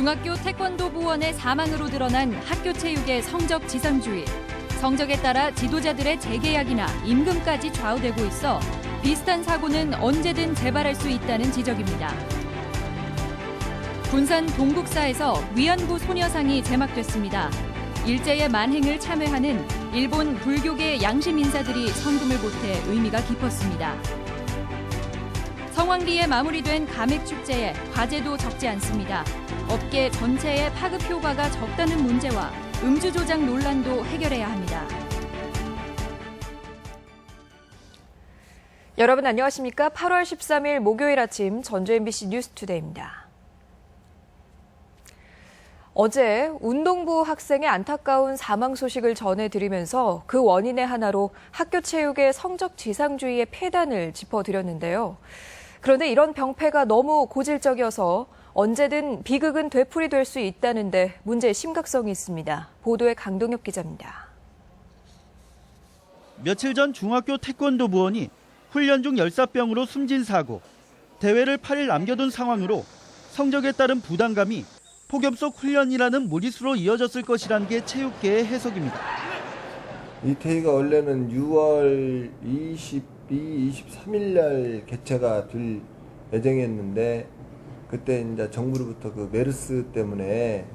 중학교 태권도 부원의 사망으로 드러난 학교 체육의 성적 지상주의. 성적에 따라 지도자들의 재계약이나 임금까지 좌우되고 있어 비슷한 사고는 언제든 재발할 수 있다는 지적입니다. 군산 동국사에서 위안부 소녀상이 제막됐습니다. 일제의 만행을 참회하는 일본 불교계 양심 인사들이 성금을 보태 의미가 깊었습니다. 성황리에 마무리된 가맥축제에 화제도 적지 않습니다. 업계 전체의 파급 효과가 적다는 문제와 음주 조작 논란도 해결해야 합니다. 여러분 안녕하십니까? 8월 13일 목요일 아침 전주 MBC 뉴스투데이입니다. 어제 운동부 학생의 안타까운 사망 소식을 전해드리면서 그 원인의 하나로 학교 체육의 성적 지상주의의 폐단을 짚어드렸는데요. 그런데 이런 병폐가 너무 고질적이어서 언제든 비극은 되풀이될 수 있다는데 문제의 심각성이 있습니다. 보도에 강동엽 기자입니다. 며칠 전 중학교 태권도 부원이 훈련 중 열사병으로 숨진 사고, 대회를 8일 남겨둔 상황으로 성적에 따른 부담감이 폭염 속 훈련이라는 무리수로 이어졌을 것이라는 게 체육계의 해석입니다. 이 대회가 원래는 6월 22, 23일 날 개최가 될 예정이었는데 그때 이제 정부로부터 그 메르스 때문에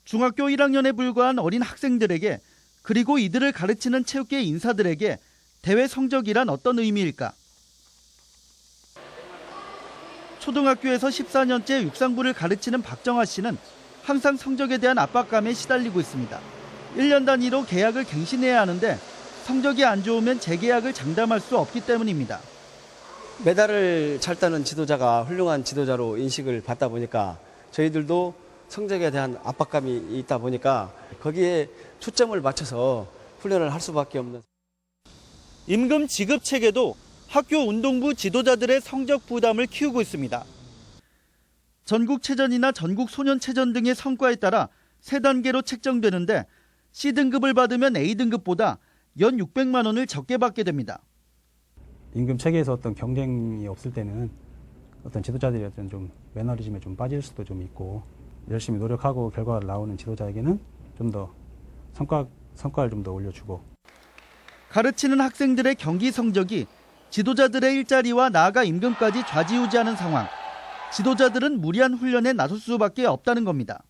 중학교 1학년에 불과한 어린 학생들에게 그리고 이들을 가르치는 체육계 인사들에게 대회 성적이란 어떤 의미일까? 초등학교에서 14년째 육상부를 가르치는 박정아 씨는 항상 성적에 대한 압박감에 시달리고 있습니다. 1년 단위로 계약을 갱신해야 하는데 성적이 안 좋으면 재계약을 장담할 수 없기 때문입니다. 메달을 찰따는 지도자가 훌륭한 지도자로 인식을 받다 보니까 저희들도 성적에 대한 압박감이 있다 보니까 거기에 초점을 맞춰서 훈련을 할 수밖에 없는. 임금 지급 체계도 학교 운동부 지도자들의 성적 부담을 키우고 있습니다. 전국체전이나 전국소년체전 등의 성과에 따라 3단계로 책정되는데 C등급을 받으면 A등급보다 연 600만 원을 적게 받게 됩니다. 임금 체계에서 어떤 경쟁이 없을 때는 어떤 지도자들이 어떤 좀 매너리즘에 좀 빠질 수도 좀 있고 열심히 노력하고 결과가 나오는 지도자에게는 좀 더 성과를 좀 더 올려주고 가르치는 학생들의 경기 성적이 지도자들의 일자리와 나아가 임금까지 좌지우지하는 상황. 지도자들은 무리한 훈련에 나설 수밖에 없다는 겁니다.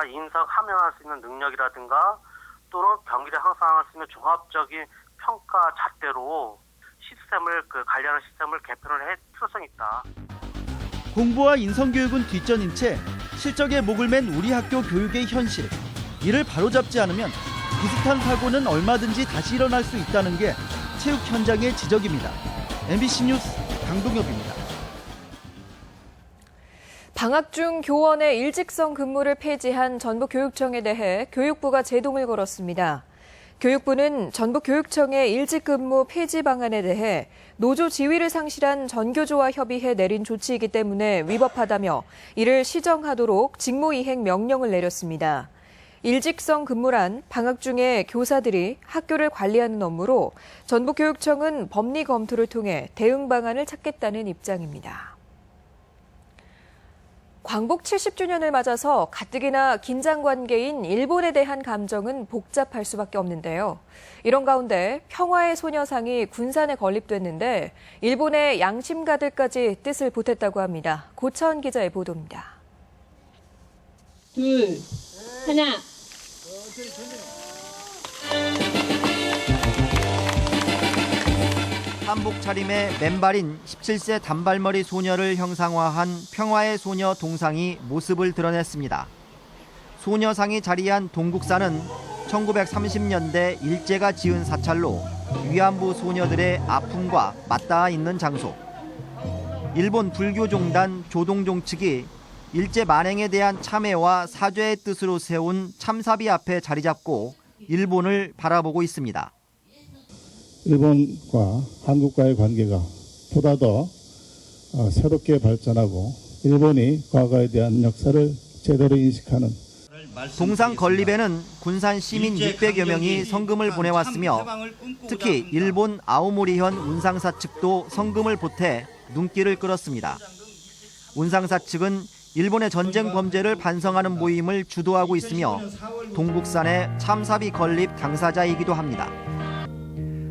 인석 함양할 수 있는 능력이라든가 또는 경기를 향상할 수 있는 종합적인 평가 잣대로 시스템을 관리하는 시스템을 개편을 할 필요성이 있다. 공부와 인성교육은 뒷전인 채 실적에 목을 맨 우리 학교 교육의 현실. 이를 바로잡지 않으면 비슷한 사고는 얼마든지 다시 일어날 수 있다는 게 체육 현장의 지적입니다. MBC 뉴스 강동엽입니다. 방학 중 교원의 일직성 근무를 폐지한 전북교육청에 대해 교육부가 제동을 걸었습니다. 교육부는 전북교육청의 일직근무 폐지 방안에 대해 노조 지위를 상실한 전교조와 협의해 내린 조치이기 때문에 위법하다며 이를 시정하도록 직무이행 명령을 내렸습니다. 일직성 근무란 방학 중에 교사들이 학교를 관리하는 업무로 전북교육청은 법리 검토를 통해 대응 방안을 찾겠다는 입장입니다. 광복 70주년을 맞아서 가뜩이나 긴장 관계인 일본에 대한 감정은 복잡할 수밖에 없는데요. 이런 가운데 평화의 소녀상이 군산에 건립됐는데 일본의 양심가들까지 뜻을 보탰다고 합니다. 고차원 기자의 보도입니다. 둘, 하나. 한복 차림의 맨발인 17세 단발머리 소녀를 형상화한 평화의 소녀 동상이 모습을 드러냈습니다. 소녀상이 자리한 동국사는 1930년대 일제가 지은 사찰로 위안부 소녀들의 아픔과 맞닿아 있는 장소. 일본 불교종단 조동종 측이 일제 만행에 대한 참회와 사죄의 뜻으로 세운 참사비 앞에 자리 잡고 일본을 바라보고 있습니다. 일본과 한국과의 관계가 보다 더 새롭게 발전하고 일본이 과거에 대한 역사를 제대로 인식하는 동상 건립에는 군산 시민 600여 명이 성금을 보내왔으며 특히 일본 아오모리현 운상사 측도 성금을 보태 눈길을 끌었습니다. 운상사 측은 일본의 전쟁 범죄를 반성하는 모임을 주도하고 있으며 동국산의 참사비 건립 당사자이기도 합니다.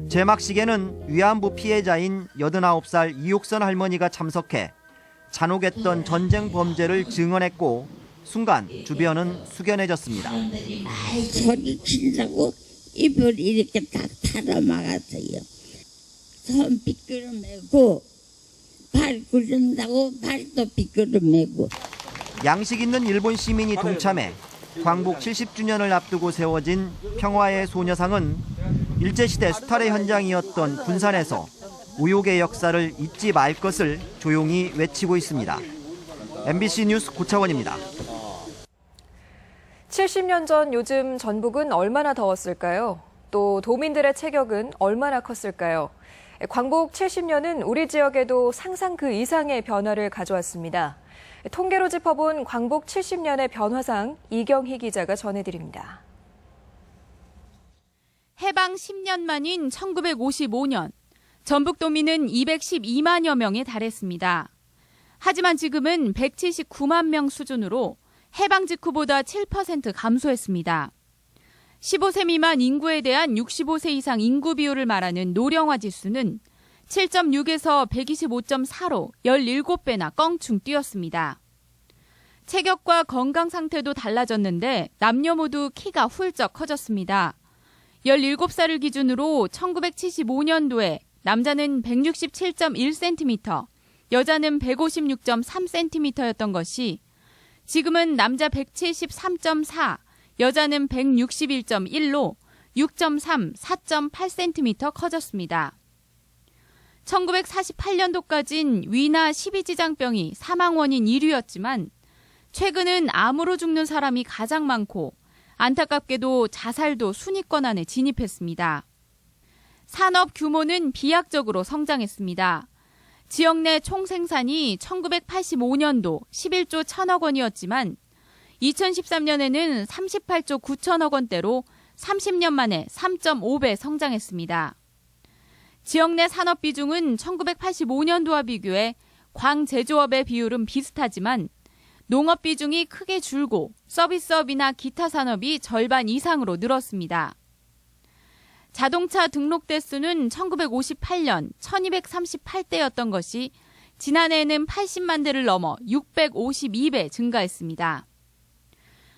제막식에는 위안부 피해자인 89살 이옥선 할머니가 참석해 잔혹했던 전쟁 범죄를 증언했고 순간 주변은 숙연해졌습니다. 사람들이 많이 소리 친다고 입을 이렇게 딱 털어막았어요. 손 비끄러매고 발 굴른다고 발도 비끄러매고. 양식 있는 일본 시민이 동참해 광복 70주년을 앞두고 세워진 평화의 소녀상은 일제시대 수탈의 현장이었던 군산에서 우욕의 역사를 잊지 말 것을 조용히 외치고 있습니다. MBC 뉴스 고차원입니다. 70년 전 요즘 전북은 얼마나 더웠을까요? 또 도민들의 체격은 얼마나 컸을까요? 광복 70년은 우리 지역에도 상상 그 이상의 변화를 가져왔습니다. 통계로 짚어본 광복 70년의 변화상 이경희 기자가 전해드립니다. 해방 10년 만인 1955년, 전북도민은 212만여 명에 달했습니다. 하지만 지금은 179만 명 수준으로 해방 직후보다 7% 감소했습니다. 15세 미만 인구에 대한 65세 이상 인구 비율을 말하는 노령화 지수는 7.6에서 125.4로 17배나 껑충 뛰었습니다. 체격과 건강 상태도 달라졌는데 남녀 모두 키가 훌쩍 커졌습니다. 17살을 기준으로 1975년도에 남자는 167.1cm, 여자는 156.3cm였던 것이 지금은 남자 173.4, 여자는 161.1로 6.3, 4.8cm 커졌습니다. 1948년도까진 위나 십이지장병이 사망 원인 1위였지만 최근은 암으로 죽는 사람이 가장 많고 안타깝게도 자살도 순위권 안에 진입했습니다. 산업 규모는 비약적으로 성장했습니다. 지역 내 총생산이 1985년도 11조 1천억 원이었지만 2013년에는 38조 9천억 원대로 30년 만에 3.5배 성장했습니다. 지역 내 산업 비중은 1985년도와 비교해 광제조업의 비율은 비슷하지만 농업 비중이 크게 줄고 서비스업이나 기타 산업이 절반 이상으로 늘었습니다. 자동차 등록 대수는 1958년 1238대였던 것이 지난해에는 80만 대를 넘어 652배 증가했습니다.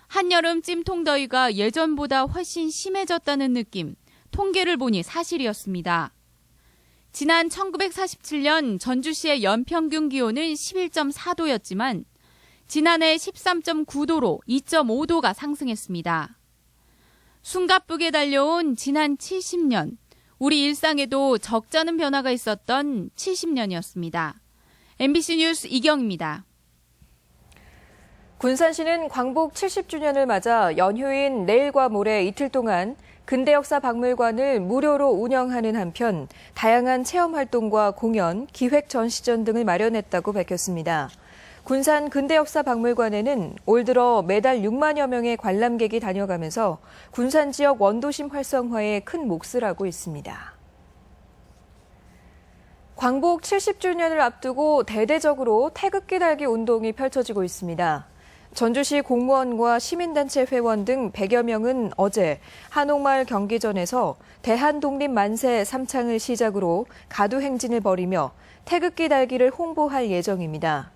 한여름 찜통더위가 예전보다 훨씬 심해졌다는 느낌, 통계를 보니 사실이었습니다. 지난 1947년 전주시의 연평균 기온은 11.4도였지만 지난해 13.9도로 2.5도가 상승했습니다. 숨가쁘게 달려온 지난 70년, 우리 일상에도 적잖은 변화가 있었던 70년이었습니다. MBC 뉴스 이경입니다. 군산시는 광복 70주년을 맞아 연휴인 내일과 모레 이틀 동안 근대역사 박물관을 무료로 운영하는 한편 다양한 체험활동과 공연, 기획 전시전 등을 마련했다고 밝혔습니다. 군산 근대역사 박물관에는 올 들어 매달 6만여 명의 관람객이 다녀가면서 군산 지역 원도심 활성화에 큰 몫을 하고 있습니다. 광복 70주년을 앞두고 대대적으로 태극기 달기 운동이 펼쳐지고 있습니다. 전주시 공무원과 시민단체 회원 등 100여 명은 어제 한옥마을 경기전에서 대한독립만세 3창을 시작으로 가두행진을 벌이며 태극기 달기를 홍보할 예정입니다.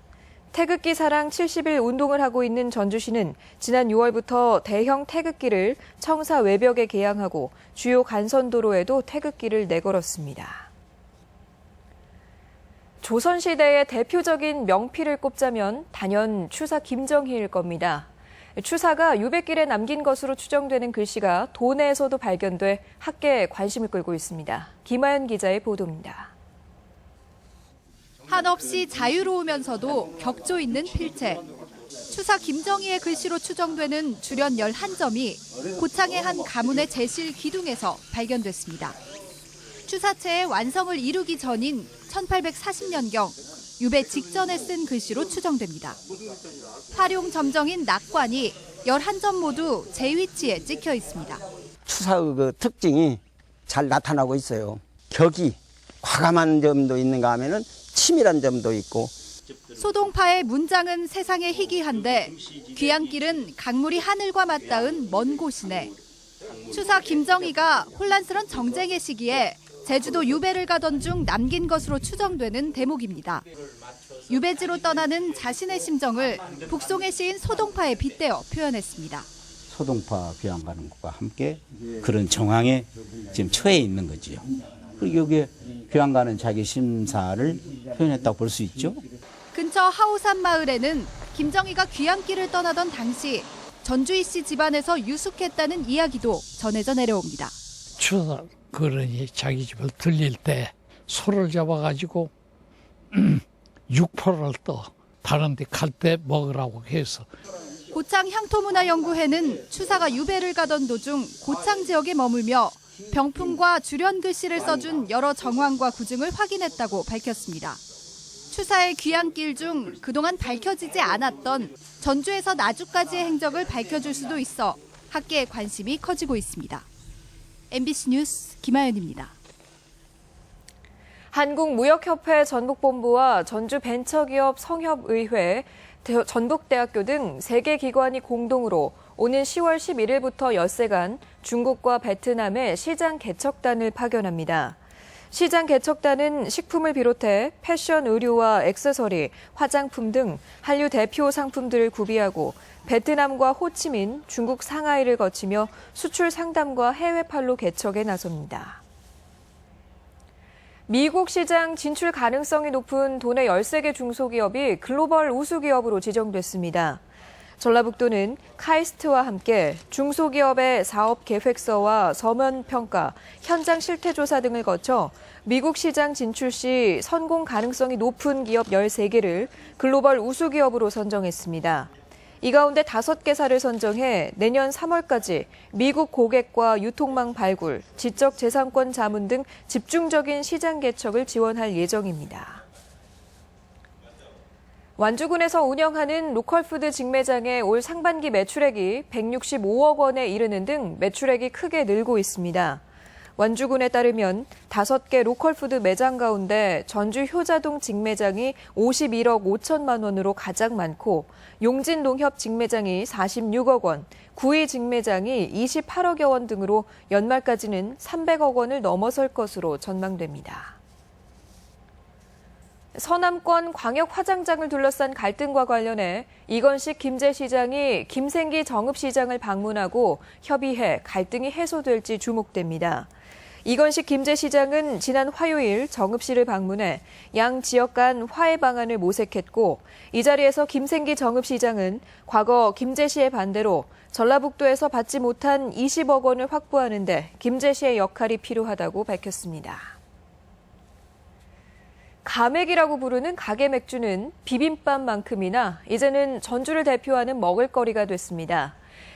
태극기 사랑 70일 운동을 하고 있는 전주시는 지난 6월부터 대형 태극기를 청사 외벽에 개양하고 주요 간선도로에도 태극기를 내걸었습니다. 조선시대의 대표적인 명필을 꼽자면 단연 추사 김정희일 겁니다. 추사가 유배길에 남긴 것으로 추정되는 글씨가 도내에서도 발견돼 학계에 관심을 끌고 있습니다. 김하연 기자의 보도입니다. 한없이 자유로우면서도 격조 있는 필체. 추사 김정희의 글씨로 추정되는 주련 11점이 고창의 한 가문의 제실 기둥에서 발견됐습니다. 추사체의 완성을 이루기 전인 1840년경 유배 직전에 쓴 글씨로 추정됩니다. 활용 점정인 낙관이 11점 모두 제 위치에 찍혀 있습니다. 추사의 그 특징이 잘 나타나고 있어요. 격이 과감한 점도 있는가 하면은 치밀한 점도 있고 소동파의 문장은 세상에 희귀한데 귀향길은 강물이 하늘과 맞닿은 먼 곳이네. 추사 김정희가 혼란스런 정쟁의 시기에 제주도 유배를 가던 중 남긴 것으로 추정되는 대목입니다. 유배지로 떠나는 자신의 심정을 북송의 시인 소동파에 빗대어 표현했습니다. 소동파 귀향 가는 것과 함께 그런 정황에 지금 처해 있는 거지요. 그리고 여기에 귀향 가는 자기 심사를 표현했다고 볼 수 있죠. 근처 하우산 마을에는 김정희가 귀향길을 떠나던 당시 전주희 씨 집안에서 유숙했다는 이야기도 전해져 내려옵니다. 추사 그러니 자기 집을 들릴 때 소를 잡아가지고 육포를 떠 다른 데 갈 때 먹으라고 해서. 고창 향토문화연구회는 추사가 유배를 가던 도중 고창 지역에 머물며 병풍과 주련 글씨를 써준 여러 정황과 구증을 확인했다고 밝혔습니다. 추사의 귀향길 중 그동안 밝혀지지 않았던 전주에서 나주까지의 행적을 밝혀줄 수도 있어 학계의 관심이 커지고 있습니다. MBC 뉴스 김하연입니다. 한국무역협회 전북본부와 전주벤처기업 성협의회, 전북대학교 등 3개 기관이 공동으로 오는 10월 11일부터 엿새간 중국과 베트남에 시장 개척단을 파견합니다. 시장 개척단은 식품을 비롯해 패션, 의류와 액세서리, 화장품 등 한류 대표 상품들을 구비하고 베트남과 호치민, 중국 상하이를 거치며 수출 상담과 해외판로 개척에 나섭니다. 미국 시장 진출 가능성이 높은 도내 13개 중소기업이 글로벌 우수기업으로 지정됐습니다. 전라북도는 카이스트와 함께 중소기업의 사업 계획서와 서면 평가, 현장 실태 조사 등을 거쳐 미국 시장 진출 시 성공 가능성이 높은 기업 13개를 글로벌 우수기업으로 선정했습니다. 이 가운데 5개사를 선정해 내년 3월까지 미국 고객과 유통망 발굴, 지적재산권 자문 등 집중적인 시장 개척을 지원할 예정입니다. 완주군에서 운영하는 로컬푸드 직매장의 올 상반기 매출액이 165억 원에 이르는 등 매출액이 크게 늘고 있습니다. 완주군에 따르면 5개 로컬푸드 매장 가운데 전주 효자동 직매장이 51억 5천만 원으로 가장 많고 용진 농협 직매장이 46억 원, 구이 직매장이 28억여 원 등으로 연말까지는 300억 원을 넘어설 것으로 전망됩니다. 서남권 광역 화장장을 둘러싼 갈등과 관련해 이건식 김제시장이 김생기 정읍시장을 방문하고 협의해 갈등이 해소될지 주목됩니다. 이건식 김제시장은 지난 화요일 정읍시를 방문해 양 지역 간 화해 방안을 모색했고 이 자리에서 김생기 정읍시장은 과거 김제시의 반대로 전라북도에서 받지 못한 20억 원을 확보하는 데 김제시의 역할이 필요하다고 밝혔습니다. 가맥이라고 부르는 가게 맥주는 비빔밥만큼이나 이제는 전주를 대표하는 먹을거리가 됐습니다.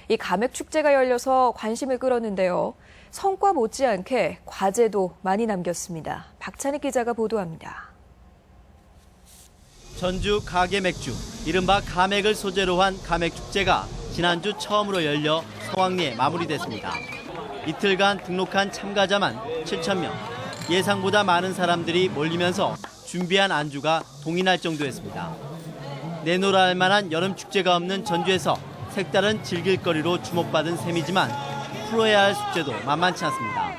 이 가맥 축제가 열려서 관심을 끌었는데요. 성과 못지않게 과제도 많이 남겼습니다. 박찬익 기자가 보도합니다. 전주 가게 맥주, 이른바 가맥을 소재로 한 가맥 축제가 지난주 처음으로 열려 성황리에 마무리됐습니다. 이틀간 등록한 참가자만 7,000명, 예상보다 많은 사람들이 몰리면서 준비한 안주가 동인할 정도였습니다. 내노라 할 만한 여름 축제가 없는 전주에서 색다른 즐길거리로 주목받은 셈이지만 풀어야 할 숙제도 만만치 않습니다.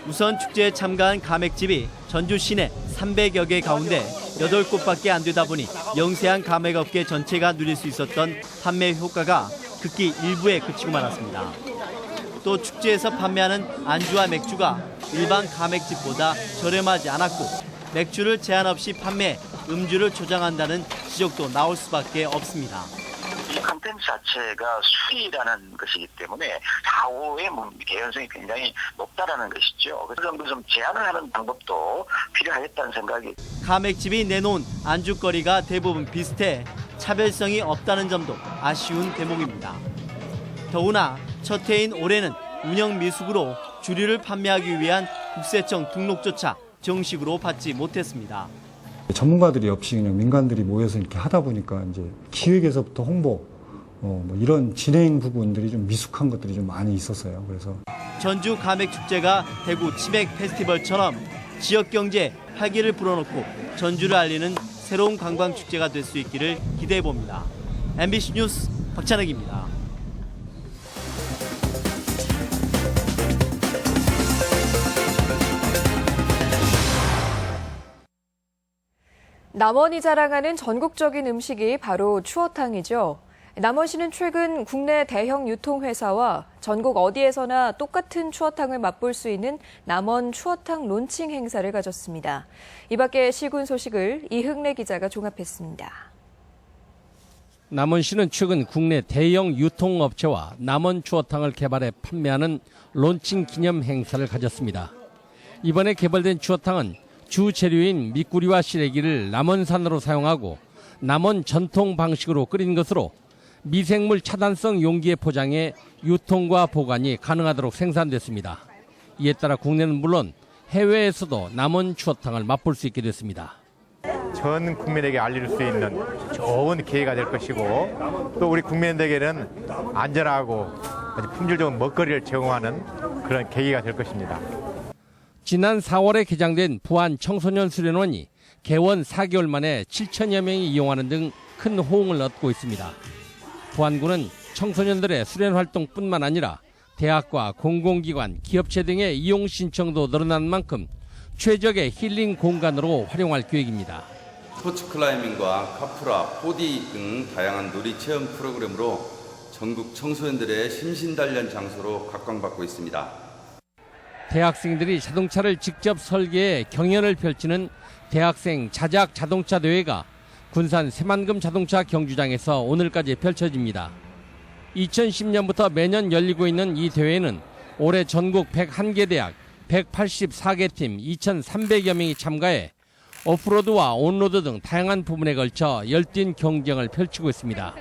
우선 축제에 참가한 가맥집이 전주 시내 300여 개 가운데 8곳밖에 안 되다 보니 영세한 가맥업계 전체가 누릴 수 있었던 판매 효과가 극히 일부에 그치고 말았습니다. 또 축제에서 판매하는 안주와 맥주가 일반 가맥집보다 저렴하지 않았고 맥주를 제한 없이 판매해 음주를 조장한다는 지적도 나올 수밖에 없습니다. 이 컨텐츠 자체가 수위라는 것이기 때문에 사후의 개연성이 굉장히 높다라는 것이죠. 그 정도 좀 제한을 하는 방법도 필요하겠다는 생각이. 가맥집이 내놓은 안주거리가 대부분 비슷해 차별성이 없다는 점도 아쉬운 대목입니다. 더구나 첫 해인 올해는 운영 미숙으로 주류를 판매하기 위한 국세청 등록조차 정식으로 받지 못했습니다. 전문가들이 없이 그냥 민간들이 모여서 이렇게 하다 보니까 이제 기획에서부터 홍보, 뭐 이런 진행 부분들이 좀 미숙한 것들이 좀 많이 있었어요. 그래서 전주 가맥 축제가 대구 치맥 페스티벌처럼 지역 경제에 활기를 불어넣고 전주를 알리는 새로운 관광축제가 될 수 있기를 기대해봅니다. MBC 뉴스 박찬혁입니다. 남원이 자랑하는 전국적인 음식이 바로 추어탕이죠. 남원시는 최근 국내 대형 유통회사와 전국 어디에서나 똑같은 추어탕을 맛볼 수 있는 남원 추어탕 론칭 행사를 가졌습니다. 이 밖의 시군 소식을 이흥래 기자가 종합했습니다. 남원시는 최근 국내 대형 유통업체와 남원 추어탕을 개발해 판매하는 론칭 기념 행사를 가졌습니다. 이번에 개발된 추어탕은 주 재료인 미꾸리와 시래기를 남원산으로 사용하고 남원 전통 방식으로 끓인 것으로 미생물 차단성 용기에 포장해 유통과 보관이 가능하도록 생산됐습니다. 이에 따라 국내는 물론 해외에서도 남원 추어탕을 맛볼 수 있게 됐습니다. 전 국민에게 알릴 수 있는 좋은 기회가 될 것이고 또 우리 국민들에게는 안전하고 품질 좋은 먹거리를 제공하는 그런 계기가 될 것입니다. 지난 4월에 개장된 부안 청소년 수련원이 개원 4개월 만에 7천여 명이 이용하는 등 큰 호응을 얻고 있습니다. 부안군은 청소년들의 수련 활동뿐만 아니라 대학과 공공기관, 기업체 등의 이용 신청도 늘어난 만큼 최적의 힐링 공간으로 활용할 계획입니다. 스포츠 클라이밍과 카프라, 4D 등 다양한 놀이 체험 프로그램으로 전국 청소년들의 심신단련 장소로 각광받고 있습니다. 대학생들이 자동차를 직접 설계해 경연을 펼치는 대학생 자작 자동차 대회가 군산 새만금 자동차 경주장에서 오늘까지 펼쳐집니다. 2010년부터 매년 열리고 있는 이 대회는 올해 전국 101개 대학 184개 팀 2,300여 명이 참가해 오프로드와 온로드 등 다양한 부분에 걸쳐 열띤 경쟁을 펼치고 있습니다.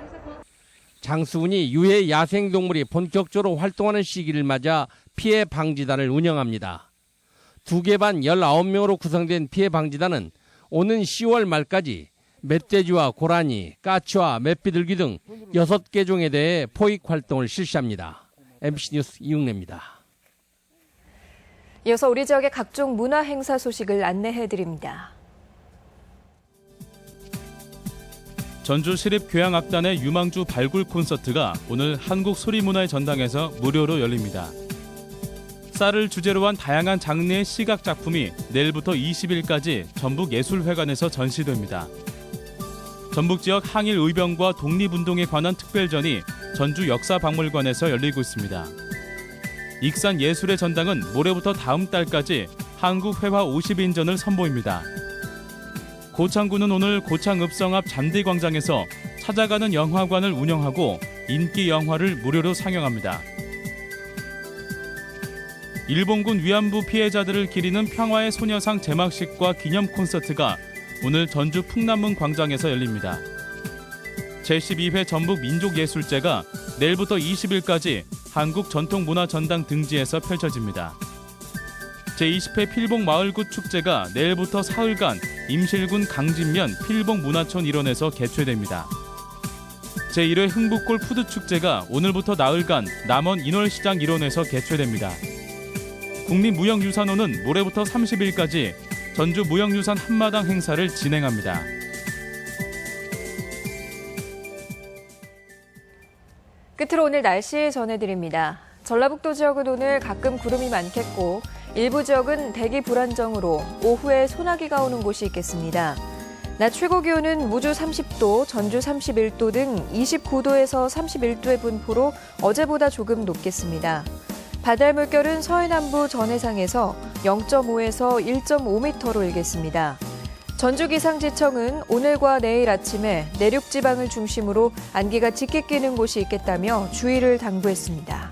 장수군이 유해 야생동물이 본격적으로 활동하는 시기를 맞아 피해 방지단을 운영합니다. 2개 반 19명으로 구성된 피해 방지단은 오는 10월 말까지 멧돼지와 고라니, 까치와 멧비둘기 등 6개 종에 대해 포획 활동을 실시합니다. MBC 뉴스 이웅래입니다. 이어서 우리 지역의 각종 문화 행사 소식을 안내해드립니다. 전주시립교향악단의 유망주 발굴 콘서트가 오늘 한국소리문화의 전당에서 무료로 열립니다. 쌀을 주제로 한 다양한 장르의 시각 작품이 내일부터 20일까지 전북예술회관에서 전시됩니다. 전북 지역 항일 의병과 독립운동에 관한 특별전이 전주역사박물관에서 열리고 있습니다. 익산 예술의 전당은 모레부터 다음 달까지 한국회화 50인전을 선보입니다. 고창군은 오늘 고창읍성 앞 잔디광장에서 찾아가는 영화관을 운영하고 인기 영화를 무료로 상영합니다. 일본군 위안부 피해자들을 기리는 평화의 소녀상 제막식과 기념 콘서트가 오늘 전주 풍남문 광장에서 열립니다. 제12회 전북 민족예술제가 내일부터 20일까지 한국전통문화전당 등지에서 펼쳐집니다. 제20회 필봉마을굿 축제가 내일부터 사흘간 임실군 강진면 필봉문화촌 일원에서 개최됩니다. 제1회 흥북골 푸드축제가 오늘부터 나흘간 남원 인월시장 일원에서 개최됩니다. 국립무형유산원은 모레부터 30일까지 전주무형유산 한마당 행사를 진행합니다. 끝으로 오늘 날씨 전해드립니다. 전라북도 지역은 오늘 가끔 구름이 많겠고 일부 지역은 대기 불안정으로 오후에 소나기가 오는 곳이 있겠습니다. 낮 최고 기온은 무주 30도, 전주 31도 등 29도에서 31도의 분포로 어제보다 조금 높겠습니다. 바다의 물결은 서해남부 전해상에서 0.5에서 1.5m로 일겠습니다. 전주기상지청은 오늘과 내일 아침에 내륙지방을 중심으로 안개가 짙게 끼는 곳이 있겠다며 주의를 당부했습니다.